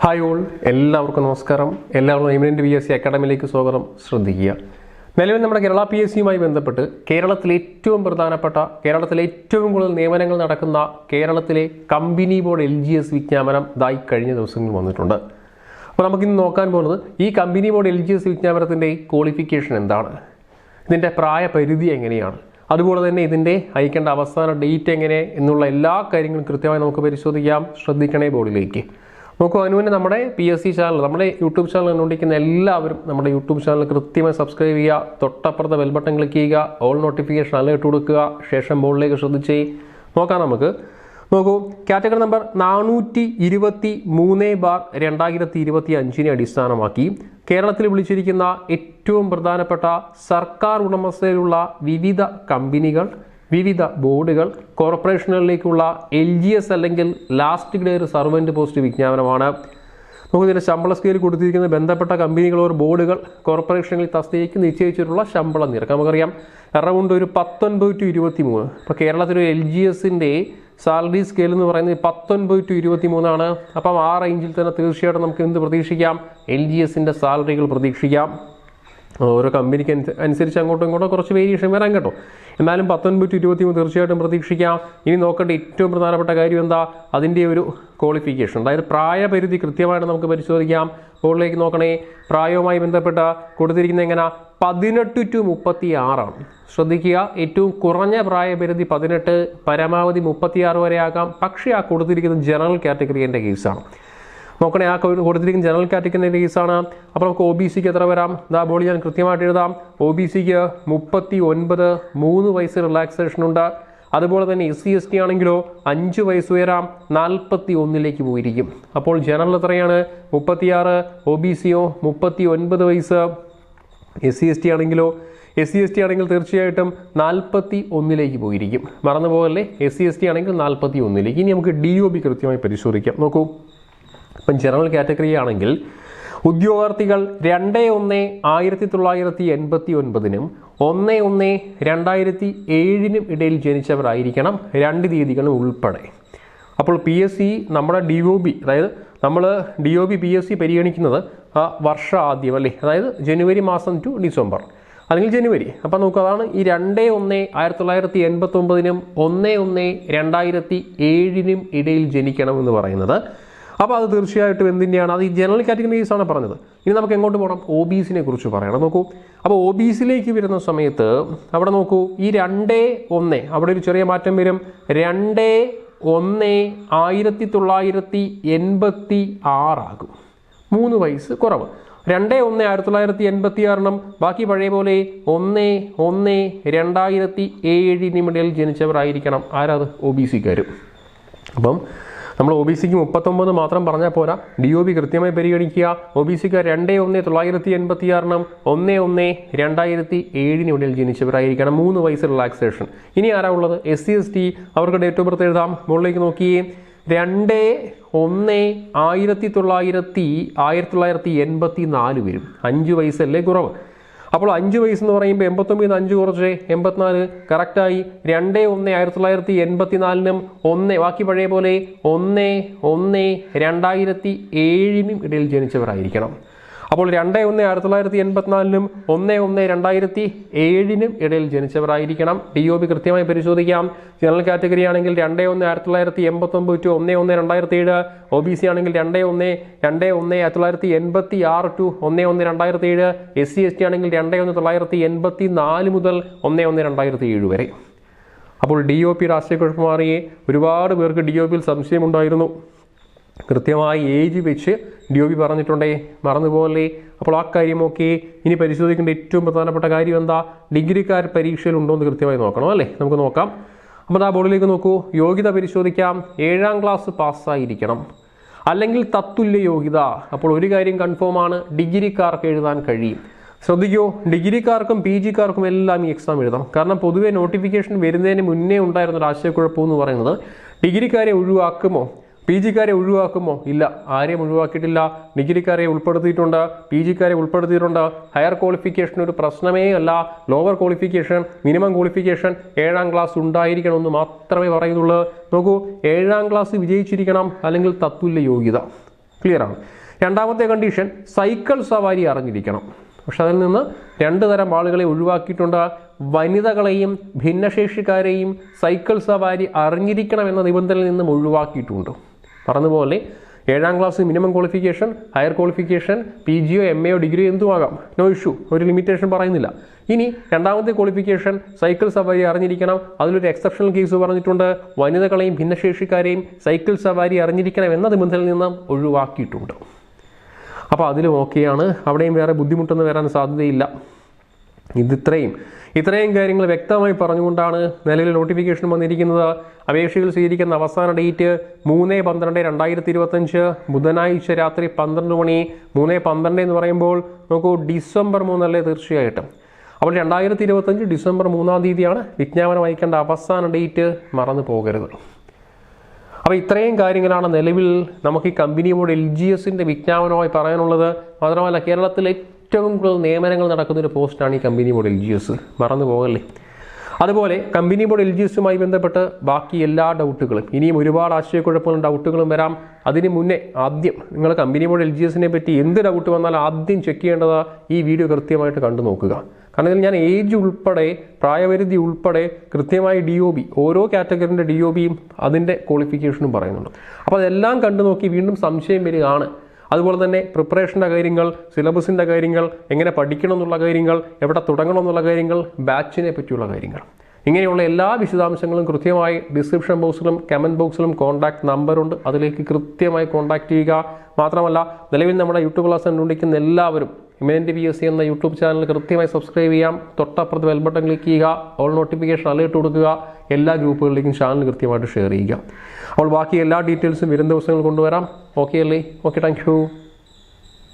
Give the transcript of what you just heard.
Hi all, എല്ലാവർക്കും നമസ്കാരം. എല്ലാവർക്കും എമിനന്റ് PSC അക്കാഡമിയിലേക്ക് സ്വാഗതം. ശ്രദ്ധിക്കുക, നിലവിൽ നമ്മുടെ കേരള PSCയുമായി ബന്ധപ്പെട്ട് കേരളത്തിലെ ഏറ്റവും പ്രധാനപ്പെട്ട, കേരളത്തിലെ ഏറ്റവും കൂടുതൽ നിയമനങ്ങൾ നടക്കുന്ന കേരളത്തിലെ കമ്പനി ബോർഡ് LGS വിജ്ഞാപനം ഇതായി കഴിഞ്ഞ ദിവസങ്ങളിൽ വന്നിട്ടുണ്ട്. അപ്പോൾ നമുക്കിന്ന് നോക്കാൻ പോകുന്നത് ഈ കമ്പനി ബോർഡ് LGS വിജ്ഞാപനത്തിൻ്റെ ക്വാളിഫിക്കേഷൻ എന്താണ്, ഇതിൻ്റെ പ്രായപരിധി എങ്ങനെയാണ്, അതുപോലെ തന്നെ ഇതിൻ്റെ അയക്കേണ്ട അവസാന ഡേറ്റ് എങ്ങനെ എന്നുള്ള എല്ലാ കാര്യങ്ങളും കൃത്യമായി നമുക്ക് പരിശോധിക്കാം. ശ്രദ്ധിക്കണേ ബോർഡിലേക്ക് നോക്കൂ. അതിനുവേണ്ടി നമ്മുടെ PSC ചാനൽ, നമ്മുടെ യൂട്യൂബ് ചാനൽ കണ്ടുകൊണ്ടിരിക്കുന്ന എല്ലാവരും നമ്മുടെ യൂട്യൂബ് ചാനൽ കൃത്യമായി സബ്സ്ക്രൈബ് ചെയ്യുക, തൊട്ടപ്പുറത്തെ ബെൽ ബട്ടൺ ക്ലിക്ക് ചെയ്യുക, ഓൾ നോട്ടിഫിക്കേഷൻ അലേർട്ട് കൊടുക്കുക, ശേഷം ബോർഡിലേക്ക് ശ്രദ്ധിച്ച് നോക്കാം. നോക്കൂ, കാറ്റഗറി നമ്പർ 423/2025 അടിസ്ഥാനമാക്കി കേരളത്തിൽ വിളിച്ചിരിക്കുന്ന ഏറ്റവും പ്രധാനപ്പെട്ട സർക്കാർ ഉടമസ്ഥയിലുള്ള വിവിധ കമ്പനികൾ, വിവിധ ബോർഡുകൾ, കോർപ്പറേഷനുകളിലേക്കുള്ള LGS അല്ലെങ്കിൽ ലാസ്റ്റ് ഗ്രേഡ് സർവൻറ്റ് പോസ്റ്റ് വിജ്ഞാപനമാണ്. നമുക്ക് ഇതിൻ്റെ ശമ്പള സ്കെയിൽ കൊടുത്തിരിക്കുന്ന ബന്ധപ്പെട്ട കമ്പനികൾ, ബോർഡുകൾ, കോർപ്പറേഷനുകളിൽ തസ്തികയ്ക്ക് നിശ്ചയിച്ചിട്ടുള്ള ശമ്പള നിരക്ക് നമുക്കറിയാം. അറൗണ്ട് ഒരു 19 to 23. ഇപ്പോൾ കേരളത്തിലൊരു LGSൻ്റെ സാലറി സ്കെയിൽ എന്ന് പറയുന്നത് 19 to 23. അപ്പം ആ റേഞ്ചിൽ തന്നെ തീർച്ചയായിട്ടും നമുക്ക് എന്ത് പ്രതീക്ഷിക്കാം, LGSൻ്റെ സാലറികൾ പ്രതീക്ഷിക്കാം. ഓരോ കമ്പനിക്ക് അനുസരിച്ച് അങ്ങോട്ടും ഇങ്ങോട്ടും കുറച്ച് വേരിയേഷൻ വരാൻ കേട്ടോ. എന്നാലും 19 to 23 തീർച്ചയായിട്ടും പ്രതീക്ഷിക്കാം. ഇനി നോക്കേണ്ട ഏറ്റവും പ്രധാനപ്പെട്ട കാര്യം എന്താ, അതിൻ്റെ ഒരു ക്വാളിഫിക്കേഷൻ, അതായത് പ്രായപരിധി കൃത്യമായിട്ട് നമുക്ക് പരിശോധിക്കാം. ബോർഡിലേക്ക് നോക്കണേ. പ്രായവുമായി ബന്ധപ്പെട്ട കൊടുത്തിരിക്കുന്നത് എങ്ങനെ, 18 to 36. ശ്രദ്ധിക്കുക, ഏറ്റവും കുറഞ്ഞ പ്രായപരിധി 18, പരമാവധി 36 വരെ ആകാം. പക്ഷേ ആ കൊടുത്തിരിക്കുന്നത് ജനറൽ കാറ്റഗറിൻ്റെ കേസാണ്. നോക്കണേ, ആ കൊടുത്തിരിക്കുന്ന ജനറൽ കാറ്റഗറിൻ്റെ കേസാണ്. അപ്പോൾ നമുക്ക് OBCക്ക് എത്ര വരാം, ബോർഡ് ഞാൻ കൃത്യമായിട്ട് എഴുതാം. OBCക്ക് 39, 3 വയസ്സ് റിലാക്സേഷൻ ഉണ്ട്. അതുപോലെ തന്നെ SC/ST ആണെങ്കിലോ 5 വയസ്സ് ഉയരാം, 41 പോയിരിക്കും. അപ്പോൾ ജനറൽ എത്രയാണ്, 36, OBCയോ 39 വയസ്സ്. SC/ST ആണെങ്കിലോ, SC/ST ആണെങ്കിൽ തീർച്ചയായിട്ടും 41 പോയിരിക്കും. മറന്നു പോകല്ലേ, SC/ST ആണെങ്കിൽ 41. ഇനി നമുക്ക് DOB കൃത്യമായി പരിശോധിക്കാം. നോക്കൂ, ഇപ്പം ജനറൽ കാറ്റഗറി ആണെങ്കിൽ ഉദ്യോഗാർത്ഥികൾ 2/1/1989 1/1/2007 ഇടയിൽ ജനിച്ചവരായിരിക്കണം, 2 തീയതികളും ഉൾപ്പെടെ. അപ്പോൾ PSC നമ്മുടെ DOB, അതായത് നമ്മൾ DOB PSC പരിഗണിക്കുന്നത് ആ വർഷം ആദ്യം അല്ലേ, അതായത് ജനുവരി മാസം ടു ഡിസംബർ അല്ലെങ്കിൽ ജനുവരി. അപ്പം നോക്കുക, അതാണ് ഈ 2/1/1989 1/1/2007 ഇടയിൽ ജനിക്കണമെന്ന് പറയുന്നത്. അപ്പോൾ അത് തീർച്ചയായിട്ടും എന്തിൻ്റെയാണ്, അത് ഈ ജനറൽ കാറ്റഗറീസാണ് പറഞ്ഞത്. ഇനി നമുക്ക് എങ്ങോട്ട് പോകണം, OBCനെ കുറിച്ച് പറയണം. നോക്കൂ, അപ്പോൾ OBCയിലേക്ക് വരുന്ന സമയത്ത് അവിടെ നോക്കൂ, ഈ 2/1 അവിടെ ഒരു ചെറിയ മാറ്റം വരും. 2/1/1986 ആകും, 3 വയസ്സ് കുറവ്. 2/1/1986 ബാക്കി പഴയ പോലെ 1/1/2007 ഇടയിൽ ജനിച്ചവരായിരിക്കണം. ആരാത്, OBCക്കാരും. അപ്പം നമ്മൾ OBCക്ക് 39 മാത്രം പറഞ്ഞാൽ പോരാ, DOB കൃത്യമായി പരിഗണിക്കുക. OBCക്ക് 2/1/1986 1/1/2007 ഇടയിൽ ജനിച്ചവരായിരിക്കണം, 3 വയസ്സ് റിലാക്സേഷൻ. ഇനി ആരാ ഉള്ളത്, SC/ST. അവർക്ക് ഡേറ്റ് ഓഫ് ബർത്ത് എഴുതാം. മുകളിലേക്ക് നോക്കിയേ, 2/1/1984 വരും, 5 വയസ്സല്ലേ കുറവ്. അപ്പോൾ 5 വയസ്സെന്ന് പറയുമ്പോൾ 89 5 കുറച്ച് 84 കറക്റ്റായി. 2/1/1984 1 ബാക്കി പഴയ പോലെ 1/1/2007 ഇടയിൽ ജനിച്ചവരായിരിക്കണം. അപ്പോൾ 2/1/1984 1/1/2007 ഇടയിൽ ജനിച്ചവരായിരിക്കണം. DOB കൃത്യമായി പരിശോധിക്കാം. ജനറൽ കാറ്റഗറി ആണെങ്കിൽ 2/1/1989 to 1/1/2007. OBC ആണെങ്കിൽ 2/1/1986 to 1/1/2007. SC/ST ആണെങ്കിൽ 2/1/1984 മുതൽ 1/1/2007 വരെ. അപ്പോൾ DOP രാഷ്ട്രീയക്കുഴപ്പം മാറിയേ. ഒരുപാട് പേർക്ക് DOPയിൽ സംശയമുണ്ടായിരുന്നു. കൃത്യമായി ഏജ് വെച്ച് DOB പറഞ്ഞിട്ടുണ്ടേ, മറന്നുപോലെ. അപ്പോൾ ആ കാര്യമൊക്കെ ഇനി പരിശോധിക്കേണ്ട ഏറ്റവും പ്രധാനപ്പെട്ട കാര്യം എന്താ, ഡിഗ്രിക്കാർ പരീക്ഷയിൽ ഉണ്ടോ എന്ന് കൃത്യമായി നോക്കണം അല്ലേ. നമുക്ക് നോക്കാം. അപ്പോൾ ആ ബോർഡിലേക്ക് നോക്കൂ. യോഗ്യത പരിശോധിക്കാം. 7ാം ക്ലാസ് പാസ്സായിരിക്കണം, അല്ലെങ്കിൽ തത്തുല്യ യോഗ്യത. അപ്പോൾ ഒരു കാര്യം കൺഫേം ആണ്, ഡിഗ്രിക്കാർക്ക് എഴുതാൻ കഴിയും. ശ്രദ്ധിക്കൂ, ഡിഗ്രിക്കാർക്കും PGക്കാർക്കും എല്ലാം ഈ എക്സാം എഴുതാം. കാരണം പൊതുവെ നോട്ടിഫിക്കേഷൻ വരുന്നതിന് മുന്നേ ഉണ്ടായിരുന്ന രാഷ്ട്രീയക്കുഴപ്പം എന്ന് പറയുന്നത്, ഡിഗ്രിക്കാരെ ഒഴിവാക്കുമോ, PGക്കാരെ ഒഴിവാക്കുമോ, ഇല്ല, ആരെയും ഒഴിവാക്കിയിട്ടില്ല. ഡിഗ്രിക്കാരെ ഉൾപ്പെടുത്തിയിട്ടുണ്ട്, PGക്കാരെ ഉൾപ്പെടുത്തിയിട്ടുണ്ട്. ഹയർ ക്വാളിഫിക്കേഷൻ ഒരു പ്രശ്നമേ അല്ല. Lower qualification, minimum qualification 7ാം class ഉണ്ടായിരിക്കണമെന്ന് മാത്രമേ പറയുന്നുള്ളൂ. നോക്കൂ, 7ാം ക്ലാസ് വിജയിച്ചിരിക്കണം, അല്ലെങ്കിൽ തത്തുല്യ യോഗ്യത. ക്ലിയർ ആണ്. രണ്ടാമത്തെ കണ്ടീഷൻ സൈക്കിൾ സവാരി അറിഞ്ഞിരിക്കണം. പക്ഷെ അതിൽ നിന്ന് 2 തരം ആളുകളെ ഒഴിവാക്കിയിട്ടുണ്ട്. വനിതകളെയും ഭിന്നശേഷിക്കാരെയും സൈക്കിൾ സവാരി അറിഞ്ഞിരിക്കണം എന്ന നിബന്ധനയിൽ നിന്നും ഒഴിവാക്കിയിട്ടുണ്ട്. പറഞ്ഞതുപോലെ 7ാം class minimum qualification, higher qualification, PGയോ MAയോ ഡിഗ്രിയോ എന്തുമാകാം, നോ ഇഷ്യൂ, ഒരു ലിമിറ്റേഷൻ പറയുന്നില്ല. ഇനി രണ്ടാമത്തെ ക്വാളിഫിക്കേഷൻ സൈക്കിൾ സവാരി അറിഞ്ഞിരിക്കണം. അതിലൊരു എക്സെപ്ഷണൽ കേസ് പറഞ്ഞിട്ടുണ്ട്. വനിതകളെയും ഭിന്നശേഷിക്കാരെയും സൈക്കിൾ സവാരി അറിഞ്ഞിരിക്കണം എന്ന നിബന്ധനയിൽ നിന്നും ഒഴിവാക്കിയിട്ടുണ്ട്. അപ്പോൾ അതിലും ഓക്കെയാണ്, അവിടെയും വേറെ ബുദ്ധിമുട്ടൊന്നും വരാൻ സാധ്യതയില്ല. ഇത്രയും കാര്യങ്ങൾ വ്യക്തമായി പറഞ്ഞുകൊണ്ടാണ് നിലവിൽ നോട്ടിഫിക്കേഷൻ വന്നിരിക്കുന്നത്. അപേക്ഷകൾ സ്വീകരിക്കുന്ന അവസാന ഡേറ്റ് 3/12/2025 ബുധനാഴ്ച രാത്രി 12 മണി. 3/12 എന്ന് പറയുമ്പോൾ നോക്കൂ, ഡിസംബർ 3 അല്ലേ തീർച്ചയായിട്ടും. അപ്പോൾ 2025 ഡിസംബർ 3-ാം തീയതിയാണ് വിജ്ഞാപനം അയക്കേണ്ട അവസാന ഡേറ്റ്, മറന്നു പോകരുത്. അപ്പോൾ ഇത്രയും കാര്യങ്ങളാണ് നിലവിൽ നമുക്ക് ഈ കമ്പനി ബോർഡ് LGSന്റെ വിജ്ഞാപനമായി പറയാനുള്ളത്. മാത്രമല്ല കേരളത്തിൽ ഏറ്റവും കൂടുതൽ നിയമനങ്ങൾ നടക്കുന്നൊരു പോസ്റ്റാണ് ഈ കമ്പനി ബോർഡ് LGS, മറന്നു പോകല്ലേ. അതുപോലെ കമ്പനി ബോർഡ് LGSുമായി ബന്ധപ്പെട്ട് ബാക്കി എല്ലാ ഡൗട്ടുകളും, ഇനിയും ഒരുപാട് ആശയക്കുഴപ്പങ്ങളും ഡൗട്ടുകളും വരാം. അതിന് മുന്നേ ആദ്യം നിങ്ങൾ കമ്പനി ബോർഡ് LGSനെ പറ്റി എന്ത് ഡൗട്ട് വന്നാലും ആദ്യം ചെക്ക് ചെയ്യേണ്ടത് ഈ വീഡിയോ കൃത്യമായിട്ട് കണ്ടു നോക്കുക. കാരണം ഇതിൽ ഞാൻ ഏജ് ഉൾപ്പെടെ, പ്രായപരിധി ഉൾപ്പെടെ കൃത്യമായി DOB, ഓരോ കാറ്റഗറിൻ്റെ DOBയും അതിൻ്റെ ക്വാളിഫിക്കേഷനും പറയുന്നുണ്ട്. അപ്പോൾ അതെല്ലാം കണ്ടു നോക്കി വീണ്ടും സംശയം വരികയാണ്. അതുപോലെ തന്നെ പ്രിപ്പറേഷൻ്റെ കാര്യങ്ങൾ, സിലബസിൻ്റെ കാര്യങ്ങൾ, എങ്ങനെ പഠിക്കണം എന്നുള്ള കാര്യങ്ങൾ, എവിടെ തുടങ്ങണം എന്നുള്ള കാര്യങ്ങൾ, ബാച്ചിനെ പറ്റിയുള്ള കാര്യങ്ങൾ, ഇങ്ങനെയുള്ള എല്ലാ വിശദാംശങ്ങളും കൃത്യമായി ഡിസ്ക്രിപ്ഷൻ ബോക്സിലും കമൻറ്റ് ബോക്സിലും കോൺടാക്ട് നമ്പറുണ്ട്, അതിലേക്ക് കൃത്യമായി കോൺടാക്ട് ചെയ്യുക. മാത്രമല്ല നിലവിൽ നമ്മുടെ യൂട്യൂബ് ക്ലാസ് കണ്ടുകൊണ്ടിരിക്കുന്ന എല്ലാവരും ഇമിനന്റ് PSC എന്ന യൂട്യൂബ് ചാനൽ കൃത്യമായി സബ്സ്ക്രൈബ് ചെയ്യാം. തൊട്ടപ്പുറത്ത് ബെൽ ബട്ടൺ ക്ലിക്ക് ചെയ്യുക, ഓൾ നോട്ടിഫിക്കേഷൻ അലേർട്ട് കൊടുക്കുക, എല്ലാ ഗ്രൂപ്പുകളിലേക്കും ചാനൽ കൃത്യമായിട്ട് ഷെയർ ചെയ്യുക. അപ്പോൾ ബാക്കി എല്ലാ ഡീറ്റെയിൽസും വരും ദിവസങ്ങൾ കൊണ്ടുവരാം. ഓക്കെ അല്ലേ? Okay, thank you.